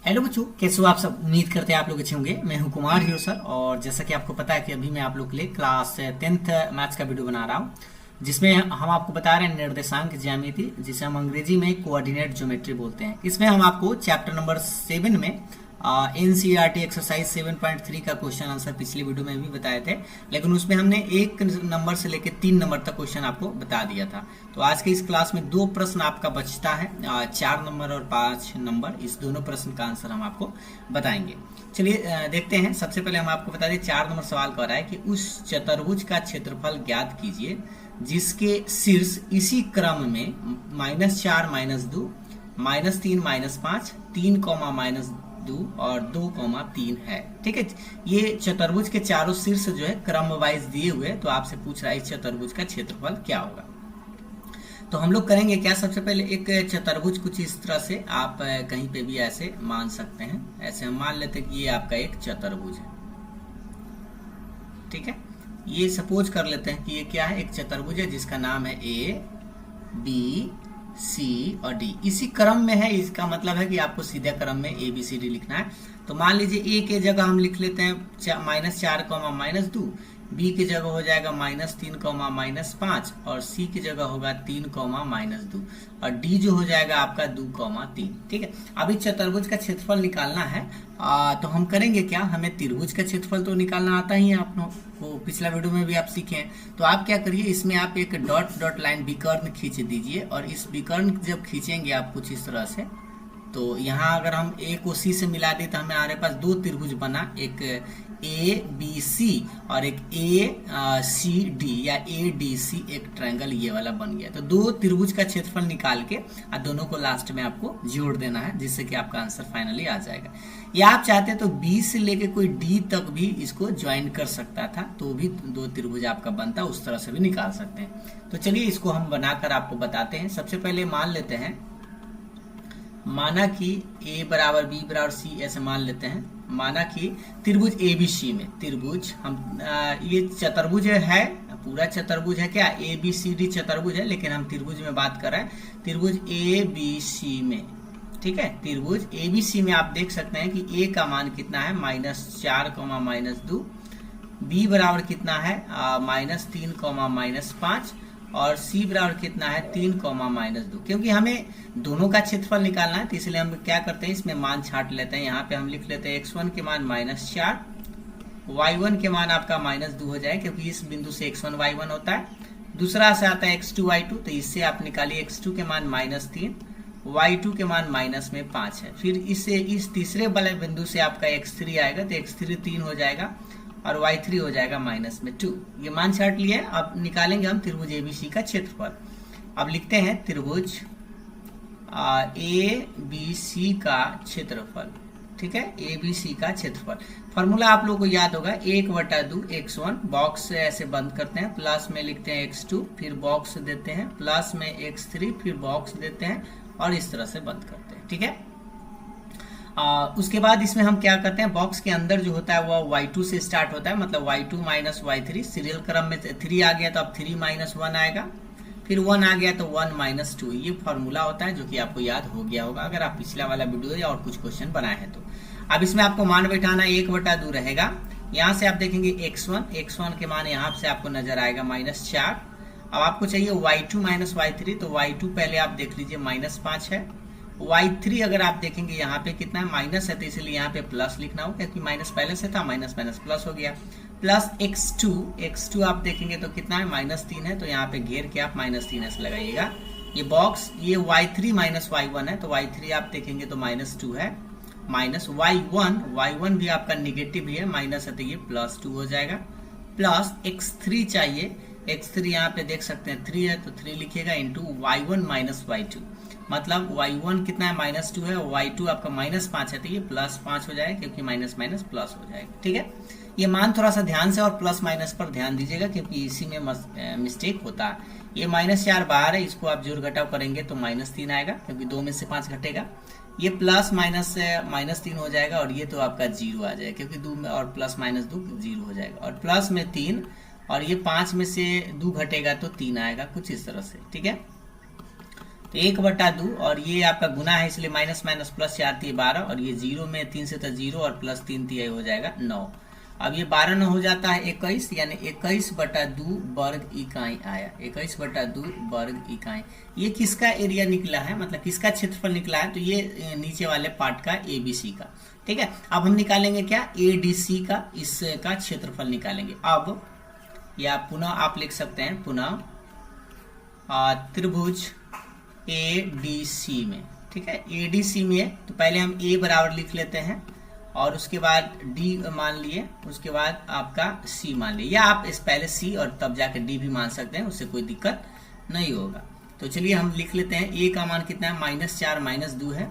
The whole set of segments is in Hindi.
हेलो बच्चों, कैसे हो आप सब। उम्मीद करते हैं आप लोग अच्छे होंगे। मैं हूं कुमार हिरो सर, और जैसा कि आपको पता है कि अभी मैं आप लोग के लिए क्लास 10th मैथ्स का वीडियो बना रहा हूं, जिसमें हम आपको बता रहे हैं निर्देशांक ज्यामिति, जिसे हम अंग्रेजी में कोऑर्डिनेट ज्योमेट्री बोलते हैं। इसमें हम आपको चैप्टर नंबर 7 में एनसीईआरटी एक्सरसाइज 7.3 का क्वेश्चन आंसर पिछली वीडियो में भी बताए थे, लेकिन उसमें हमने 1 नंबर से लेकर 3 नंबर तक क्वेश्चन आपको बता दिया था। तो आज के इस क्लास में 2 प्रश्न आपका बचता है, 4 नंबर और 5 नंबर। इस दोनों प्रश्न का आंसर हम आपको बताएंगे। चलिए देखते हैं। सबसे पहले हम आपको बता दें, 4 नंबर सवाल कह रहा है कि उस चतुर्भुज का क्षेत्रफल ज्ञात कीजिए जिसके शीर्ष इसी क्रम में -4 -2 -3 -5 3 -2 और 2 है। ठीक है, ये चतुर्भुज के चारों शीर्ष जो है क्रम वाइज दिए हुए, तो आपसे पूछ रहा है इस चतुर्भुज का क्षेत्रफल क्या होगा। तो हम लोग करेंगे क्या, सबसे पहले एक चतुर्भुज कुछ इस तरह से आप कहीं पे भी ऐसे मान सकते हैं। ऐसे हम मान लेते हैं कि ये आपका एक चतुर्भुज है। ठीक है, ये सपोज कर लेते हैं कि ये क्या है, एक चतुर्भुज है जिसका नाम है ए बी सी और डी। इसी क्रम में है, इसका मतलब है कि आपको सीधे क्रम में ए बी सी डी लिखना है। तो मान लीजिए ए के जगह हम लिख लेते हैं -4 -2, बी की जगह हो जाएगा -3 -5 और सी की जगह होगा 3 -2 और डी जो हो जाएगा आपका 2 3। ठीक है, अभी चतुर्भुज का क्षेत्रफल निकालना है। तो हम करेंगे क्या, हमें त्रिभुज का क्षेत्रफल तो निकालना आता ही है, आप लोग को पिछला वीडियो में भी आप सीखे हैं। तो आप क्या करिए, इसमें आप एक डॉट डॉट लाइन विकर्ण खींच दीजिए, और इस विकर्ण जब खींचेंगे आप कुछ इस तरह से, तो यहाँ अगर हम ए को सी से मिला दें तो हमारे पास 2 त्रिभुज बना, एक ए बी सी और एक ए सी डी या ए डी सी, एक ट्रायंगल ये वाला बन गया। तो 2 त्रिभुज का क्षेत्रफल निकाल के और दोनों को लास्ट में आपको जोड़ देना है, जिससे कि आपका आंसर फाइनली आ जाएगा। या आप चाहते हैं तो बी से लेके कोई डी तक भी इसको ज्वाइन कर सकता था, तो भी 2 त्रिभुज आपका बनता, उस तरह से भी निकाल सकते हैं। तो चलिए इसको हम बनाकर आपको बताते हैं। सबसे पहले मान लेते हैं, माना कि a बराबर b बराबर c, ऐसे मान लेते हैं। माना कि त्रिभुज ए बी सी में, त्रिभुज हम ये चतुर्भुज है, पूरा चतुर्भुज है क्या, ए बी सी डी चतुर्भुज है, लेकिन हम त्रिभुज में बात कर रहे हैं, त्रिभुज ए बी सी में। ठीक है, त्रिभुज ए बी सी में आप देख सकते हैं कि a का मान कितना है, -4 -2, b बराबर कितना है -3 -5 और c बराबर कितना है 3 -2। क्योंकि हमें दोनों का क्षेत्रफल निकालना है, तो इसलिए हम क्या करते हैं, इसमें मान छांट लेते हैं। यहाँ पे हम लिख लेते हैं x1 के मान -4, y1 के मान आपका -2 हो जाए, क्योंकि इस बिंदु से x1 y1 होता है। दूसरा से आता है x2 y2, तो इससे आप निकालिए x2 के मान -3, y2 के मान -5 है। फिर इससे इस तीसरे वाले बिंदु से आपका x3 आएगा, तो x3 3 हो जाएगा और y3 हो जाएगा -2। ये मान छाट लिया है। अब निकालेंगे हम त्रिभुज एबीसी का क्षेत्रफल। अब लिखते हैं त्रिभुज ए बी सी का क्षेत्रफल। ठीक है, ए बी सी का क्षेत्रफल फॉर्मूला आप लोगों को याद होगा, 1/2 x1, बॉक्स से ऐसे बंद करते हैं, प्लस में लिखते हैं x2, फिर बॉक्स देते हैं, प्लस में x3, फिर बॉक्स देते हैं और इस तरह से बंद करते हैं। ठीक है, उसके बाद इसमें हम क्या करते हैं, बॉक्स के अंदर जो होता है वो y2 से स्टार्ट होता है, मतलब y2 - y3, सीरियल क्रम में 3 आ गया तो अब 3 - 1 आएगा, फिर 1 आ गया तो 1 - 2। ये फॉर्मूला होता है जो कि आपको याद हो गया होगा अगर आप पिछला वाला वीडियो या और कुछ क्वेश्चन बनाए हैं तो। अब इसमें आपको मान बैठाना 1/2 रहेगा। यहाँ से आप देखेंगे x1 के मान यहाँ से आपको नजर आएगा -4। अब आपको चाहिए y2 - y3, तो y2 पहले आप देख लीजिए -5 है। y3 अगर आप देखेंगे यहाँ पे कितना है, माइनस है, तो इसलिए यहाँ पे प्लस लिखना होगा, क्योंकि माइनस पहले से था, माइनस प्लस हो गया। प्लस x2 आप देखेंगे तो कितना है, -3 है, तो यहाँ पे घेर के आप -3 लगाइएगा। ये बॉक्स, ये y3 - y1 है, तो y3 आप देखेंगे तो -2 है, माइनस y1 भी आपका निगेटिव ही है, माइनस है, तो ये +2 हो जाएगा। प्लस x3 चाहिए, x3 यहाँ पे देख सकते हैं 3 है, तो 3 लिखिएगा इंटू y1 - y2, मतलब y1 कितना है -2 है, y2 आपका -5 है, तो ये +5 हो जाएगा, क्योंकि माइनस प्लस हो जाएगा। ठीक है, ये मान थोड़ा सा ध्यान से और प्लस माइनस पर ध्यान दीजिएगा, क्योंकि इसी में मिस्टेक होता है। ये -4 बाहर है, इसको आप जोड़ घटाव करेंगे तो -3 आएगा, क्योंकि 2 में से 5 घटेगा। ये प्लस माइनस -3 हो जाएगा, और ये तो आपका 0 आ जाएगा, क्योंकि 2 में और प्लस -2 0 हो जाएगा, और प्लस में 3, और ये 5 में से 2 घटेगा तो 3 आएगा, कुछ इस तरह से। ठीक है, तो 1/2 और ये आपका गुना है इसलिए माइनस माइनस प्लस 4 3 12 और ये 0 में 3 से तो 0 और प्लस 3 3 हो जाएगा 9। अब ये 12 9 हो जाता है 21 यानी 21/2 वर्ग इकाई आया। 21/2 वर्ग इकाई। ये किसका एरिया निकला है, मतलब किसका क्षेत्रफल निकला है, तो ये नीचे वाले पार्ट का ABC का। ठीक है, अब हम निकालेंगे क्या, ADC का, इसका क्षेत्रफल निकालेंगे। अब या पुनः आप लिख सकते हैं, पुनः त्रिभुज ADC में। ठीक है, ADC में तो पहले हम A बराबर लिख लेते हैं और उसके बाद D मान लिए, उसके बाद आपका C मान लिए, या आप इस पहले C और तब जाके D भी मान सकते हैं, उससे कोई दिक्कत नहीं होगा। तो चलिए हम लिख लेते हैं। A का मान कितना है, -4 -2 है,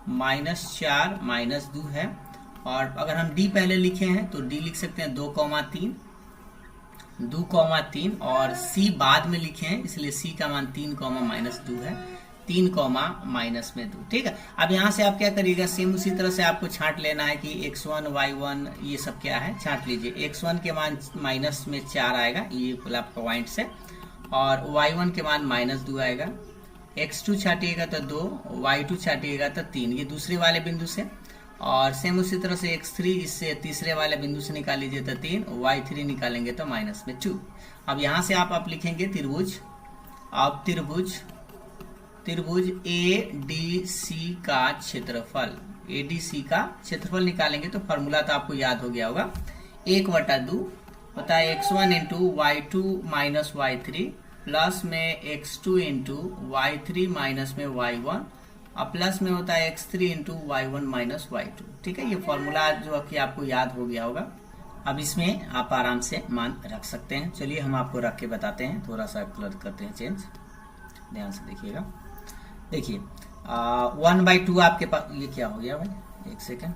-4 -2 है। और अगर हम D पहले लिखे हैं तो D लिख सकते हैं 2,3 और C बाद में लिखे हैं इसलिए C का मान 3, -2 है, 3, -2। ठीक है, अब यहाँ से आप क्या करिएगा, सेम उसी तरह से आपको छांट लेना है कि x1 y1 ये सब क्या है, छांट लीजिए। x1 के मान -4 आएगा, ये आपका पॉइंट से, और y1 के मान -2 आएगा। x2 छाटिएगा तो 2, y2 छाटिएगा तो 3, ये दूसरे वाले बिंदु से। और सेम उसी तरह से x3 इससे तीसरे वाले बिंदु से निकाल लीजिए तो 3, y3 निकालेंगे तो -2। अब यहाँ से आप लिखेंगे त्रिभुज, अब त्रिभुज ADC का क्षेत्रफल, ADC का क्षेत्रफल निकालेंगे तो फॉर्मूला तो आपको याद हो गया होगा, 1/2 होता है x1 into y2 minus y3 plus में x2 इंटू y3 माइनस में y1 और प्लस में होता है x3 into y1 minus y2। ठीक है, ये फॉर्मूला जो कि आपको याद हो गया होगा। अब इसमें आप आराम से मान रख सकते हैं। चलिए हम आपको रख के बताते हैं, थोड़ा सा कलर करते हैं चेंज, ध्यान से देखिएगा। देखिए 1/2 आपके पास, ये क्या हो गया भाई, एक सेकंड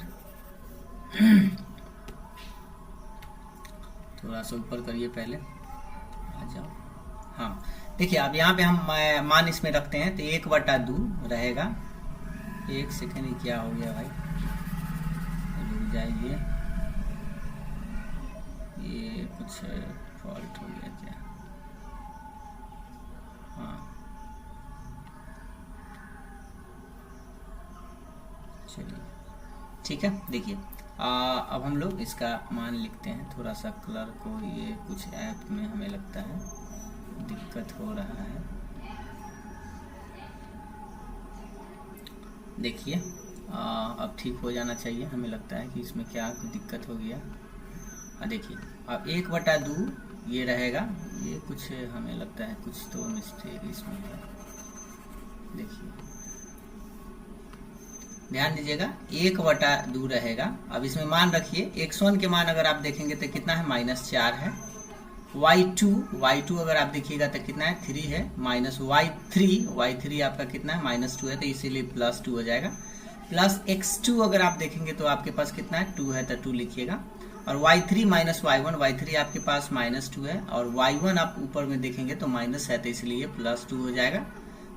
थोड़ा सा ऊपर करिए पहले, आ जाओ। हाँ देखिए, अब यहाँ पे हम मान इसमें रखते हैं तो 1/2 रहेगा। एक सेकंड, ये क्या हो गया भाई, रुक जाइए, ये कुछ फॉल्ट हो गया क्या, हाँ चलिए ठीक है। देखिए अब हम लोग इसका मान लिखते हैं, थोड़ा सा कलर को, ये कुछ ऐप में हमें लगता है दिक्कत हो रहा है। देखिए अब ठीक हो जाना चाहिए, हमें लगता है कि इसमें क्या दिक्कत हो गया। देखिए अब 1/2 ये रहेगा, ये कुछ हमें लगता है कुछ तो मिस्टेक इसमें है। देखिए ध्यान दीजिएगा, 1/2 रहेगा। अब इसमें मान रखिए, x1 के मान अगर आप देखेंगे तो कितना है, -4 है। y2 अगर आप देखिएगा तो कितना है, 3 है, माइनस y3 आपका कितना है, -2 है, तो इसीलिए +2 हो जाएगा। प्लस x2 अगर आप देखेंगे तो आपके पास कितना है, 2 है, तो 2 लिखिएगा। और y3 माइनस y1 आपके पास -2 है, और y1 आप ऊपर में देखेंगे तो माइनस है, तो इसलिए +2 हो जाएगा।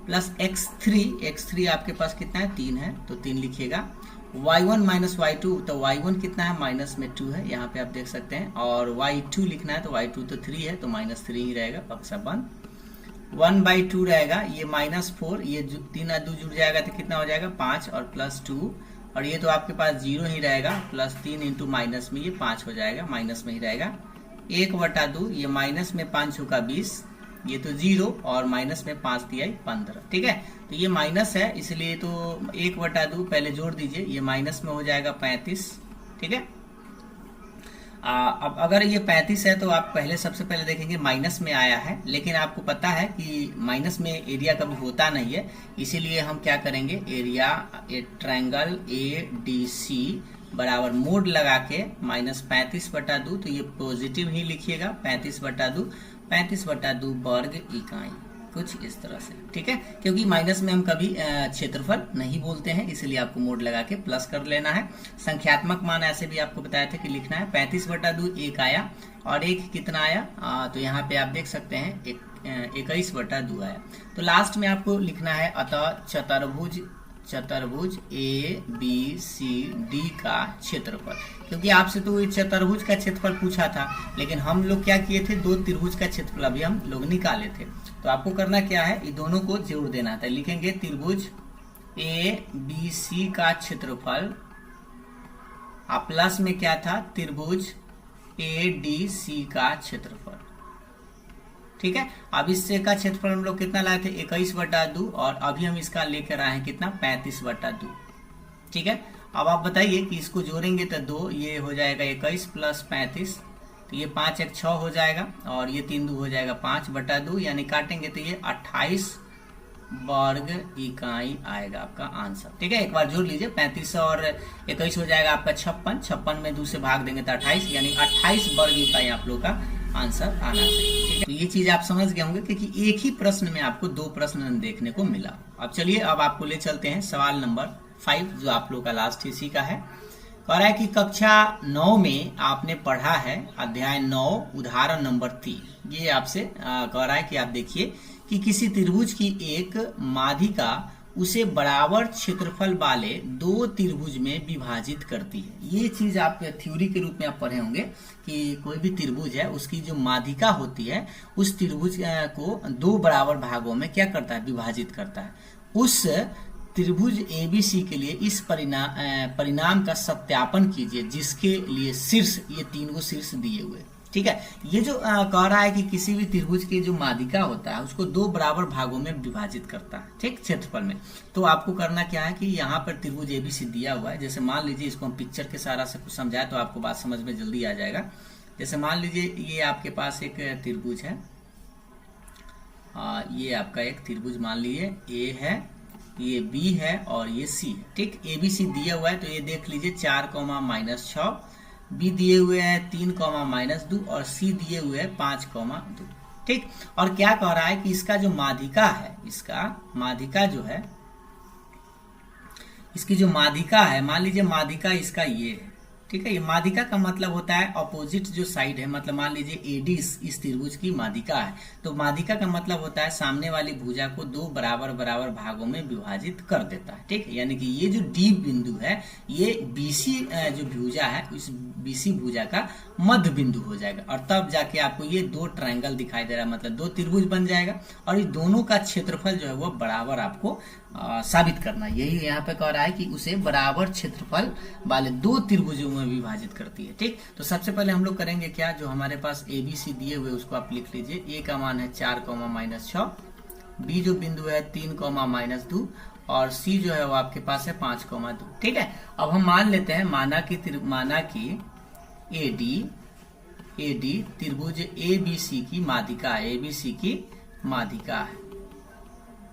प्लस x3 आपके पास कितना है, 3 है, तो 3 लिखिएगा। y1 माइनस y2, तो y1 कितना है, -2 है, यहाँ पे आप देख सकते हैं। और y2 लिखना है तो y2 तो 3 है, तो -3 ही रहेगा, पक्का बंद। 1/2 रहेगा, ये -4, ये 3 और 2 जुड़ जाएगा तो कितना हो जाएगा, 5 और +2, और ये तो आपके पास 0 ही रहेगा, +3 इंटू माइनस में ये 5 हो जाएगा, माइनस में ही रहेगा। 1/2, ये माइनस में 5 होगा 20, ये तो 0 और माइनस में 5 दिया 15। ठीक है, तो ये माइनस है, इसलिए तो 1/2 पहले जोड़ दीजिए, ये माइनस में हो जाएगा 35। ठीक है, अब अगर ये 35 है तो आप पहले सबसे पहले देखेंगे माइनस में आया है, लेकिन आपको पता है कि माइनस में एरिया कभी होता नहीं है, इसीलिए हम क्या करेंगे, एरिया ट्रायंगल ADC बराबर मोड लगा के -35/2, तो ये पॉजिटिव ही लिखिएगा, 35/2 वर्ग इकाई, कुछ इस तरह से। ठीक है, क्योंकि माइनस में हम कभी क्षेत्रफल नहीं बोलते हैं, इसलिए आपको मोड लगा के प्लस कर लेना है। संख्यात्मक मान ऐसे भी आपको बताया था कि लिखना है। 35/2 1 आया, और 1 कितना आया, तो यहाँ पे आप देख सकते हैं 21/2 आया। तो लास्ट में आपको लिखना है, अतः चतुर्भुज ए बी सी डी का क्षेत्रफल। क्योंकि आपसे तो ये चतुर्भुज का क्षेत्रफल पूछा था, लेकिन हम लोग क्या किए थे, दो त्रिभुज का क्षेत्रफल अभी हम लोग निकाले थे। तो आपको करना क्या है, ये दोनों को जोड़ देना था। लिखेंगे त्रिभुज ए बी सी का क्षेत्रफल, प्लस में क्या था, त्रिभुज ए डी सी का क्षेत्रफल। ठीक है, अब इससे का क्षेत्रफल हम लोग कितना लाए थे, 21/2, और अभी हम इसका लेकर आए हैं कितना, 35/2। ठीक है, अब आप बताइए कि इसको जोड़ेंगे तो 2, ये हो जाएगा 21 प्लस 35, तो ये 5 1 6 हो जाएगा, और ये 3 2 हो जाएगा 5/2, यानी काटेंगे तो ये 28 वर्ग इकाई आएगा आपका आंसर। ठीक है, एक बार जोड़ लीजिए, 35 और 21 हो जाएगा आपका 56, 56 में 2 से भाग देंगे तो 28, यानी 28 वर्ग इकाई आप लोग का आंसर आना चाहिए। ठीक है, तो ये चीज आप समझ गए होंगे क्योंकि एक ही प्रश्न में आपको दो प्रश्न देखने को मिला। अब चलिए, अब आपको ले चलते हैं सवाल नंबर 5, जो आप लोग का लास्ट इसी का है। कह रहा है कि कक्षा 9 में आपने पढ़ा है अध्याय 9 उदाहरण नंबर 3। ये आपसे कह रहा है कि आप देखिए कि किसी त्रिभुज की एक माध्यिका उसे बराबर क्षेत्रफल वाले दो त्रिभुज में विभाजित करती है। ये चीज आप थ्योरी के रूप में आप पढ़े होंगे कि कोई भी त्रिभुज है, उसकी जो माध्यिका होती है उस त्रिभुज को दो बराबर भागों में क्या करता है, विभाजित करता है। उस त्रिभुज एबीसी के लिए इस परिणाम का सत्यापन कीजिए जिसके लिए शीर्ष, ये 3 गो शीर्ष दिए हुए। ठीक है, ये जो कह रहा है कि किसी भी त्रिभुज की जो माध्यिका होता है उसको दो बराबर भागों में विभाजित करता है, ठीक, क्षेत्रफल में। तो आपको करना क्या है कि यहाँ पर त्रिभुज एबीसी दिया हुआ है। जैसे मान लीजिए, इसको हम पिक्चर के सहारा से कुछ समझाए तो आपको बात समझ में जल्दी आ जाएगा। जैसे मान लीजिए ये आपके पास एक त्रिभुज है, ये आपका एक त्रिभुज मान लीजिए ए है, ये बी है और ये सी है। ठीक, एबीसी दिया हुआ है तो ये देख लीजिए 4, -6, बी दिए हुए हैं 3, -2 और सी दिए हुए हैं 5, 2। ठीक, और क्या कह रहा है कि इसका जो माध्यिका है, इसका माध्यिका जो है, इसकी जो माध्यिका है, मान लीजिए माध्यिका इसका ये है। ठीक है, ये माध्यिका का मतलब होता है अपोजिट जो साइड है, मतलब मान लीजिए एडी इस त्रिभुज की माध्यिका है, तो माध्यिका का मतलब होता है सामने वाली भुजा को दो बराबर बराबर भागों में विभाजित कर देता है। ठीक, यानी कि ये जो डी बिंदु है, ये बीसी जो भुजा है, उस बीसी भुजा का मध्य बिंदु हो जाएगा, और तब जाके आपको ये दो ट्रायंगल दिखाई दे रहा है, मतलब दो त्रिभुज बन जाएगा, और ये दोनों का क्षेत्रफल जो है वो बराबर आपको साबित करना। यही यहाँ पे कह रहा है कि उसे बराबर क्षेत्रफल वाले दो त्रिभुजों में विभाजित करती है। ठीक, तो सबसे पहले हम लोग करेंगे क्या, जो हमारे पास एबीसी दिए हुए उसको आप लिख लीजिए। ए का मान है 4, -6, बी जो बिंदु है 3, -2 और सी जो है वो आपके पास है 5, 2। ठीक है, अब हम मान लेते हैं, माना कि एडी त्रिभुज एबीसी की माध्यिका है, एबीसी की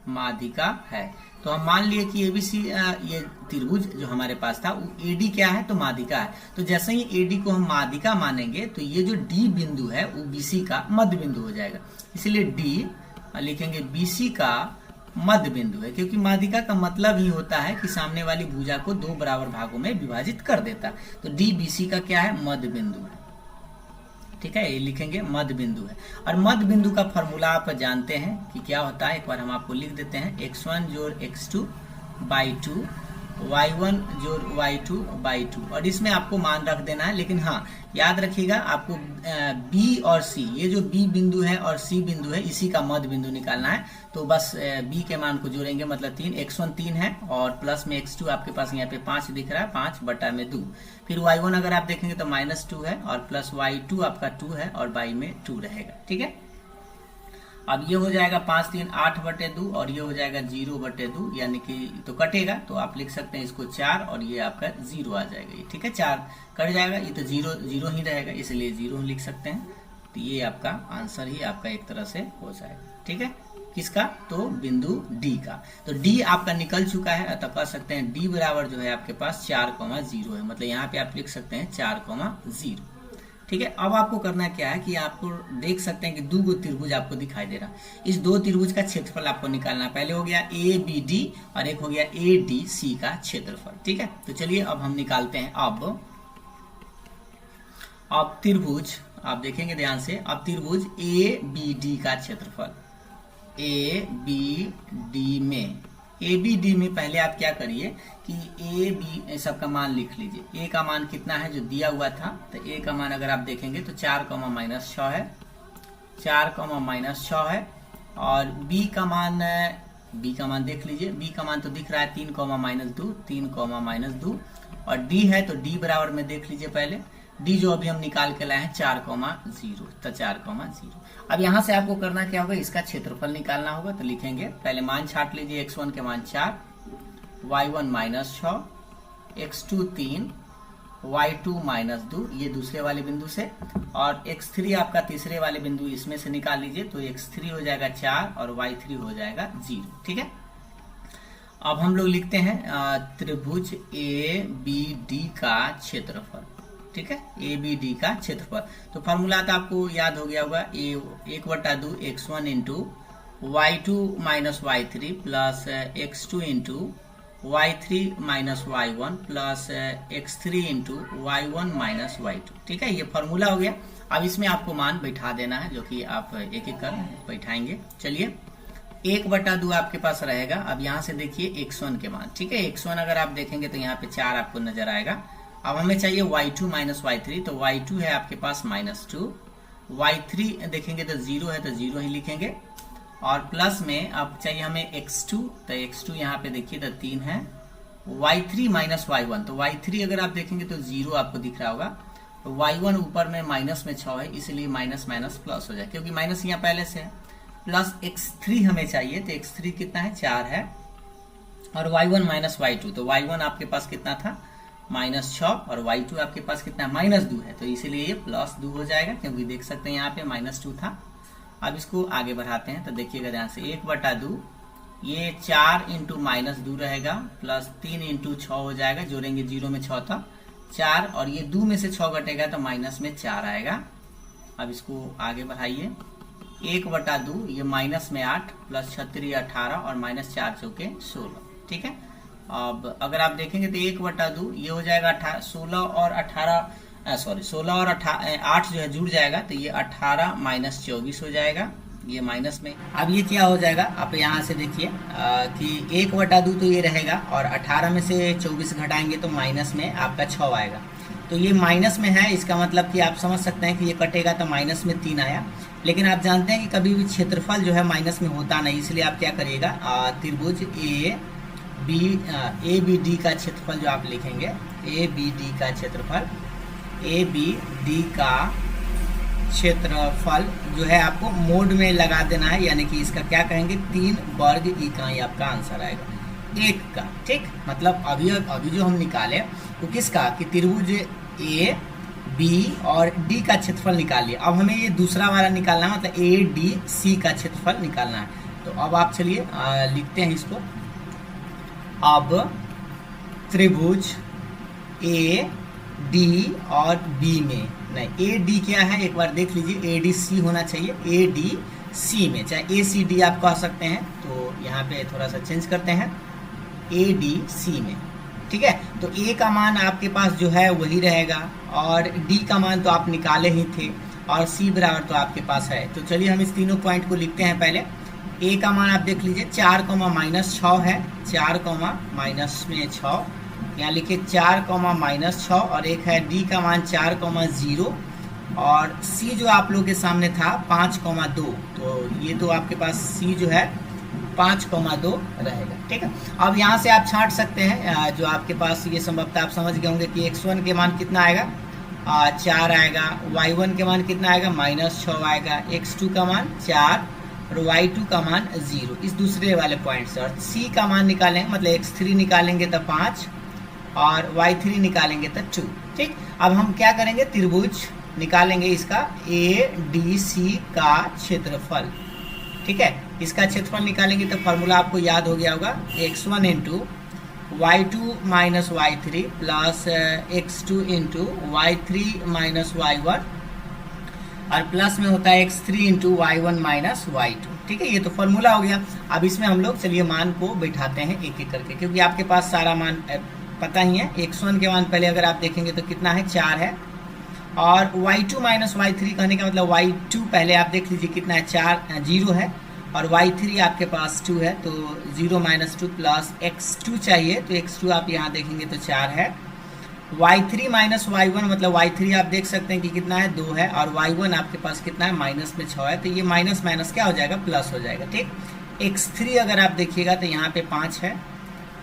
माध्यिका है। तो हम मान लिए कि एबीसी ये त्रिभुज जो हमारे पास था वो एडी क्या है, तो माध्यिका है। तो जैसे ही एडी को हम माध्यिका मानेंगे तो ये जो डी बिंदु है वो बीसी का मध्य बिंदु हो जाएगा, इसलिए डी लिखेंगे बीसी का मध्य बिंदु है, क्योंकि माध्यिका का मतलब ही होता है कि सामने वाली भुजा को दो बराबर भागों में विभाजित कर देता है। तो डी बीसी का क्या है, मध्य बिंदु है। ठीक है, ये लिखेंगे मध्य बिंदु है। और मध्य बिंदु का फॉर्मूला आप जानते हैं कि क्या होता है, एक बार हम आपको लिख देते हैं। x1 जोड़ x2 बाई 2, y1 जोड़ y2 बाई 2, और इसमें आपको मान रख देना है। लेकिन हाँ, याद रखिएगा आपको b और c, ये जो b बिंदु है और c बिंदु है, इसी का मध्य बिंदु निकालना है। तो बस b के मान को जोड़ेंगे, मतलब 3, x1 3 है और प्लस में x2 आपके पास यहाँ पे 5 दिख रहा है, 5/2। फिर y1 अगर आप देखेंगे तो -2 है और प्लस y2 आपका 2 है और y में 2 रहेगा। ठीक है, अब ये हो जाएगा 5 3 8/2 और ये हो जाएगा 0/2, यानी कि तो कटेगा, तो आप लिख सकते हैं इसको 4 और ये आपका 0 आ जाएगा। ये ठीक है, 4 कट जाएगा, ये तो 0 ही रहेगा, इसलिए 0 लिख सकते हैं। तो ये आपका आंसर ही आपका एक तरह से हो जाएगा। ठीक है, किसका, तो बिंदु डी का। तो डी आपका निकल चुका है, तो कह सकते हैं डी बराबर जो है आपके पास 4, 0 है, मतलब यहाँ पे आप लिख सकते हैं 4, 0। ठीक है, अब आपको करना क्या है कि आपको देख सकते हैं कि दो गो त्रिभुज आपको दिखाई दे रहा है। इस दो त्रिभुज का क्षेत्रफल आपको निकालना है। पहले हो गया ए बी डी और एक हो गया ए डी सी का क्षेत्रफल। ठीक है, तो चलिए अब हम निकालते हैं। अब त्रिभुज आप देखेंगे ध्यान से, अब त्रिभुज ए बी डी का क्षेत्रफल, ए बी डी में ए बी डी में पहले आप क्या करिए कि ए बी सबका मान लिख लीजिए। ए का मान कितना है जो दिया हुआ था, तो ए का मान अगर आप देखेंगे तो 4, -6 है, 4, -6 है। और बी का मान देख लीजिए, बी का मान तो दिख रहा है 3, -2, 3, -2। और डी है तो डी बराबर में देख लीजिए पहले, डी जो अभी हम निकाल के लाए हैं 4, 0, तो 4, 0। अब यहाँ से आपको करना क्या होगा, इसका क्षेत्रफल निकालना होगा। तो लिखेंगे पहले मान छाट लीजिए, x1 के मान 4, y1 -6, x2 3, y2 -2, ये दूसरे वाले बिंदु से, और x3 आपका तीसरे वाले बिंदु इसमें से निकाल लीजिए। तो x3 हो जाएगा 4 और y3 हो जाएगा 0। ठीक है, अब हम लोग लिखते हैं त्रिभुज ए बी डी का क्षेत्रफल। ठीक है, ए बी डी का क्षेत्रफल। तो फॉर्मूला तो आपको याद हो गया होगा, 1/2 x1 into y2 - y3 plus x2 into y3 - y1 plus x3 into y1 - y2। ठीक है, ये फॉर्मूला हो गया। अब इसमें आपको मान बैठा देना है, जो कि आप एक एक कर बैठाएंगे। चलिए, 1/2 आपके पास रहेगा। अब यहाँ से देखिए x1 के मान। ठीक है, x1 अगर आप देखेंगे तो यहाँ पे 4 आपको नजर आएगा। अब हमें चाहिए y2 - y3, तो y2 है आपके पास -2, y3 देखेंगे तो 0 है, तो 0 ही लिखेंगे। और प्लस में अब चाहिए हमें x2, तो x2 यहाँ पे देखिए तो 3 है, y3 - y1, तो y3 अगर आप देखेंगे तो 0 आपको दिख रहा होगा। तो y1 ऊपर में माइनस में 6 है, इसलिए माइनस माइनस प्लस हो जाए, क्योंकि माइनस यहाँ पहले से है। प्लस x3 हमें चाहिए, तो x3 कितना है, 4 है। और y1 - y2, तो y1 आपके पास कितना था, -6, और y2 आपके पास कितना है, -2 है, तो इसीलिए ये +2 हो जाएगा, क्योंकि देख सकते हैं यहाँ पे -2 था। अब इसको आगे बढ़ाते हैं, तो देखिएगा ध्यान से, 1/2 ये 4 इंटू -2 रहेगा, प्लस 3 इंटू 6 हो जाएगा, जोड़ेंगे 0 में 6 था 4, और ये 2 में से 6 घटेगा तो माइनस में 4 आएगा। अब इसको आगे बढ़ाइए, 1/2 ये माइनस में 8 प्लस 36 18 और -4 चौके 16। ठीक है, अब अगर आप देखेंगे तो 1/2 ये हो जाएगा 16 और 8 जो है जुड़ जाएगा, तो ये 18 - 24 हो जाएगा, ये माइनस में। अब ये क्या हो जाएगा, आप यहाँ से देखिए कि 1/2 तो ये रहेगा, और 18 में से 24 घटाएंगे तो माइनस में आपका 6 आएगा। तो ये माइनस में है, इसका मतलब कि आप समझ सकते हैं कि ये कटेगा तो माइनस में 3 आया। लेकिन आप जानते हैं कि कभी भी क्षेत्रफल जो है माइनस में होता नहीं, इसलिए आप क्या करिएगा, त्रिभुज ए बी डी का क्षेत्रफल जो आप लिखेंगे, ए बी डी का क्षेत्रफल, ए बी डी का क्षेत्रफल जो है आपको मोड में लगा देना है, यानी कि इसका क्या कहेंगे, 3 वर्ग इकाई आपका आंसर आएगा 1 का। ठीक, मतलब अभी जो हम निकाले वो किसका, कि त्रिभुज ए बी और डी का क्षेत्रफल निकाल लिया। अब हमें ये दूसरा वाला निकालना है, मतलब ए डी सी का क्षेत्रफल निकालना है। तो अब आप चलिए लिखते हैं इसको। अब त्रिभुज ए डी और बी में, नहीं ए डी क्या है एक बार देख लीजिए, ए डी सी होना चाहिए, ए डी सी में, चाहे ए सी डी आप कह सकते हैं। तो यहाँ पे थोड़ा सा चेंज करते हैं, ए डी सी में। ठीक है, तो ए का मान आपके पास जो है वही रहेगा, और डी का मान तो आप निकाले ही थे, और सी बराबर तो आपके पास है। तो चलिए हम इस तीनों पॉइंट को लिखते हैं। पहले ए का मान आप देख लीजिए, 4, -6 है, 4, -6, यहाँ लिखिए 4, -6, और एक है डी का मान 4, 0, और सी जो आप लोगों के सामने था 5, 2, तो ये तो आपके पास सी जो है 5, 2 रहेगा। ठीक है, अब यहाँ से आप छांट सकते हैं, जो आपके पास ये संभवतः आप समझ गए होंगे कि x1 के मान कितना आएगा, 4 आएगा, y1 के मान कितना आएगा, -6 आएगा, x2 का मान 4 और y2 का मान 0, इस दूसरे वाले पॉइंट से। और c का मान निकालेंगे, मतलब x3 निकालेंगे तो 5 और y3 निकालेंगे तो 2। ठीक, अब हम क्या करेंगे, त्रिभुज निकालेंगे इसका ए डी सी का क्षेत्रफल। ठीक है, इसका क्षेत्रफल निकालेंगे तो फॉर्मूला आपको याद हो गया होगा, x1 into y2 - y3 plus x2 into y3 - y1, और प्लस में होता है x3 इंटू y1 - y2। ठीक है, ये तो फॉर्मूला हो गया। अब इसमें हम लोग चलिए मान को बैठाते हैं एक एक करके, क्योंकि आपके पास सारा मान पता ही है। x1 के मान पहले अगर आप देखेंगे तो कितना है, 4 है, और y2 - y3 कहने का मतलब y2 पहले आप देख लीजिए कितना है, 0 है, और y3 आपके पास 2 है, तो 0 - 2 प्लस x2 चाहिए, तो x2 आप यहाँ देखेंगे तो 4 है। y3 - y1 मतलब y3 आप देख सकते हैं कि कितना है, 2 है, और y1 आपके पास कितना है, माइनस में 6 है, तो ये माइनस माइनस क्या हो जाएगा, प्लस हो जाएगा। ठीक, x3 अगर आप देखिएगा तो यहाँ पे 5 है,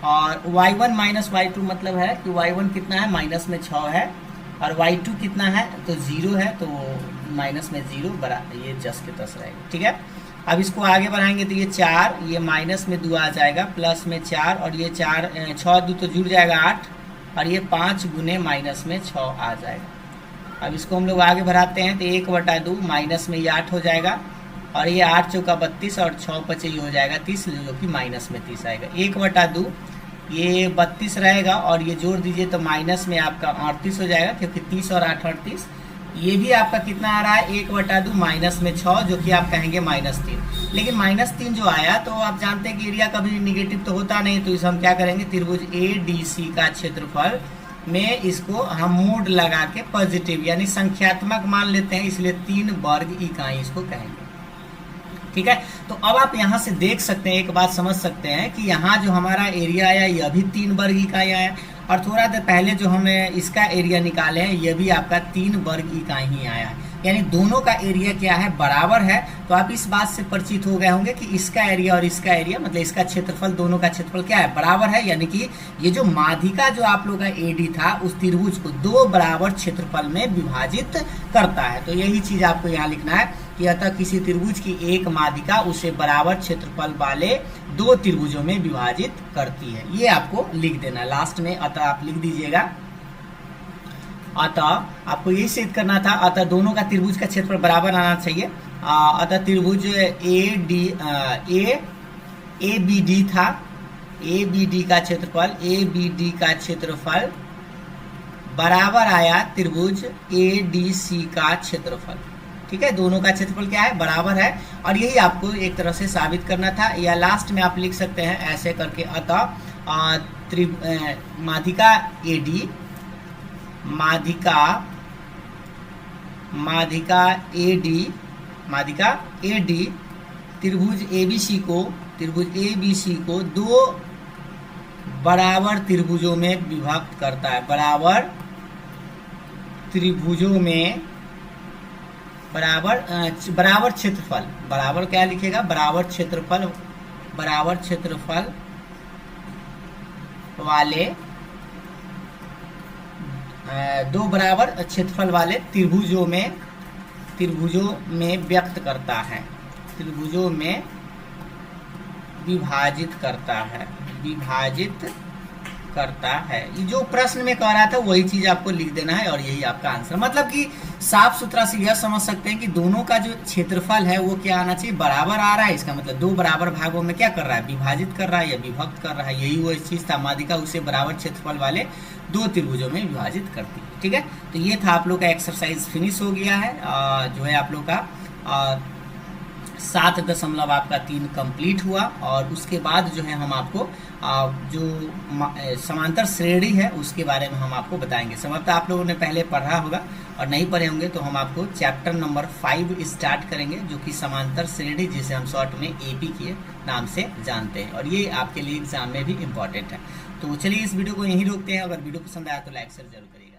और y1 - y2 मतलब है कि y1 कितना है, माइनस में 6 है, और y2 कितना है, तो 0 है, तो माइनस में 0 बराबर ये जस के तस रहेगा। ठीक है, अब इसको आगे बढ़ाएंगे तो ये 4, ये माइनस में 2 आ जाएगा, प्लस में 4, और ये 4 6 2 तो जुड़ जाएगा 8, और ये 5 गुने माइनस में 6 आ जाएगा। अब इसको हम लोग आगे बढ़ाते हैं तो 1/2 माइनस में ये 8 हो जाएगा, और ये 8 चौका 32, और 6 5 ये हो जाएगा 30, जो कि माइनस में 30 आएगा। 1/2 ये 32 रहेगा, और ये जोड़ दीजिए तो माइनस में आपका 38 हो जाएगा, क्योंकि 30 और 8 38। ये भी आपका कितना आ रहा है, 1/2 माइनस में 6, जो कि आप कहेंगे -3। लेकिन -3 जो आया, तो आप जानते हैं कि एरिया कभी निगेटिव तो होता नहीं, तो इसे हम क्या करेंगे, त्रिभुज ADC का क्षेत्रफल में इसको हम मोड लगा के पॉजिटिव यानी संख्यात्मक मान लेते हैं, इसलिए 3 वर्ग इकाई इसको कहेंगे। ठीक है, तो अब आप यहाँ से देख सकते हैं, एक बात समझ सकते हैं कि यहाँ जो हमारा एरिया आया ये भी 3 वर्ग इकाई आया, और थोड़ा देर पहले जो हमें इसका एरिया निकाले हैं ये भी आपका 3 वर्ग इकाई ही आया है, यानी दोनों का एरिया क्या है, बराबर है। तो आप इस बात से परिचित हो गए होंगे कि इसका एरिया और इसका एरिया मतलब इसका क्षेत्रफल, दोनों का क्षेत्रफल क्या है, बराबर है। यानी कि ये जो माध्यिका जो आप लोग का AD था, उस त्रिभुज को 2 बराबर क्षेत्रफल में विभाजित करता है। तो यही चीज आपको यहाँ लिखना है कि अतः किसी त्रिभुज की एक माध्यिका उसे बराबर क्षेत्रफल वाले 2 त्रिभुजों में विभाजित करती है। ये आपको लिख देना लास्ट में, अतः आप लिख दीजिएगा। अतः आपको यही सिद्ध करना था, अतः दोनों का त्रिभुज का क्षेत्रफल बराबर आना चाहिए। अतः त्रिभुज ABD था, ABD का क्षेत्रफल बराबर आया त्रिभुज ADC का क्षेत्रफल। ठीक है, दोनों का क्षेत्रफल क्या है, बराबर है, और यही आपको एक तरह से साबित करना था। या लास्ट में आप लिख सकते हैं ऐसे करके, अतः माध्यिका AD त्रिभुज ABC को 2 बराबर त्रिभुजों में विभक्त करता है। बराबर त्रिभुजों में बराबर क्षेत्रफल, बराबर क्या लिखेगा, बराबर क्षेत्रफल वाले 2 बराबर क्षेत्रफल वाले त्रिभुजों में व्यक्त करता है, त्रिभुजों में विभाजित करता है। ये जो प्रश्न में कह रहा था वही चीज आपको लिख देना है, और यही आपका आंसर। मतलब कि साफ सुथरा से यह समझ सकते हैं कि दोनों का जो क्षेत्रफल है वो क्या आना चाहिए, बराबर आ रहा है। इसका मतलब 2 बराबर भागों में क्या कर रहा है, विभाजित कर रहा है या विभक्त कर रहा है। यही वो चीज था, माध्यिका उसे बराबर क्षेत्रफल वाले 2 त्रिभुजों में विभाजित करती है। ठीक है, तो ये था आप लोग का एक्सरसाइज फिनिश हो गया है। जो है आप लोग का 7.3 कंप्लीट हुआ, और उसके बाद जो है हम आपको जो समांतर श्रेणी है उसके बारे में हम आपको बताएंगे। संभवतः आप लोगों ने पहले पढ़ा होगा, और नहीं पढ़े होंगे तो हम आपको चैप्टर नंबर 5 स्टार्ट करेंगे, जो कि समांतर श्रेणी, जिसे हम शॉर्ट में AP के नाम से जानते हैं, और ये आपके लिए एग्जाम में भी इम्पोर्टेंट है। तो चलिए इस वीडियो को यहीं रोकते हैं। अगर वीडियो पसंद आया तो लाइक शेयर जरूर करिए।